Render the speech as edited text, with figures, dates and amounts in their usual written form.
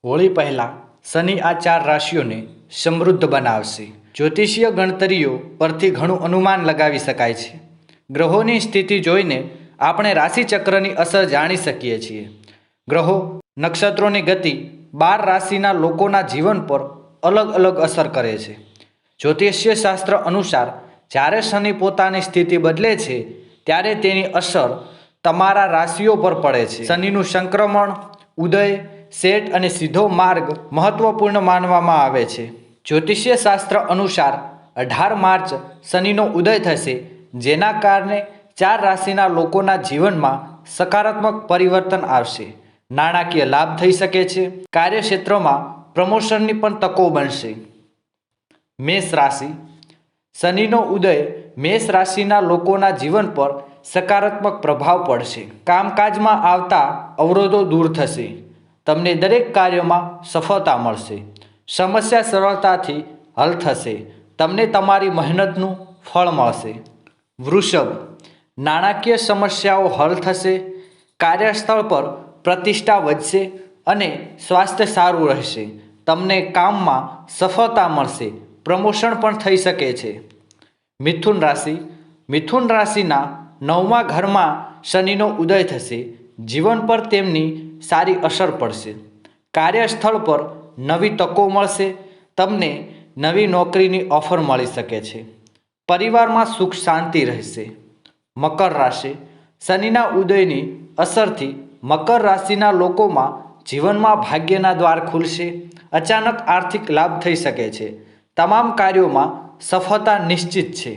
હોળી પહેલાં શનિ આ 4 રાશિઓને સમૃદ્ધ બનાવશે. જ્યોતિષીય ગણતરીઓ પરથી ઘણું અનુમાન લગાવી શકાય છે. ગ્રહોની સ્થિતિ જોઈને આપણે રાશિચક્રની અસર જાણી શકીએ છીએ. ગ્રહો નક્ષત્રોની ગતિ 12 રાશિના લોકોના જીવન પર અલગ અલગ અસર કરે છે. જ્યોતિષીય શાસ્ત્ર અનુસાર જ્યારે શનિ પોતાની સ્થિતિ બદલે છે ત્યારે તેની અસર તમારા રાશિઓ પર પડે છે. શનિનું સંક્રમણ, ઉદય, સેટ અને સીધો માર્ગ મહત્વપૂર્ણ માનવામાં આવે છે. જ્યોતિષીય શાસ્ત્ર અનુસાર 18 માર્ચ શનિનો ઉદય થશે, જેના કારણે 4 રાશિના લોકોના જીવનમાં સકારાત્મક પરિવર્તન આવશે. નાણાકીય લાભ થઈ શકે છે. કાર્યક્ષેત્રમાં પ્રમોશનની પણ તકો બનશે. મેષ રાશિ. શનિનો ઉદય મેષ રાશિના લોકોના જીવન પર સકારાત્મક પ્રભાવ પડશે. કામકાજમાં આવતા અવરોધો દૂર થશે. તમને દરેક કાર્યમાં સફળતા મળશે. સમસ્યા સરળતાથી હલ થશે. તમને તમારી મહેનતનું ફળ મળશે. વૃષભ. નાણાકીય સમસ્યાઓ હલ થશે. કાર્યસ્થળ પર પ્રતિષ્ઠા વધશે અને સ્વાસ્થ્ય સારું રહેશે. તમને કામમાં સફળતા મળશે. પ્રમોશન પણ થઈ શકે છે. મિથુન રાશિ. મિથુન રાશિના 9મા ઘરમાં શનિનો ઉદય થશે. જીવન પર તેમની સારી અસર પડશે. કાર્યસ્થળ પર નવી તકો મળશે. તમને નવી નોકરીની ઓફર મળી શકે છે. પરિવારમાં સુખ શાંતિ રહેશે. મકર રાશિ. શનિના ઉદયની અસરથી મકર રાશિના લોકોમાં જીવનમાં ભાગ્યના દ્વાર ખુલશે. અચાનક આર્થિક લાભ થઈ શકે છે. તમામ કાર્યોમાં સફળતા નિશ્ચિત છે.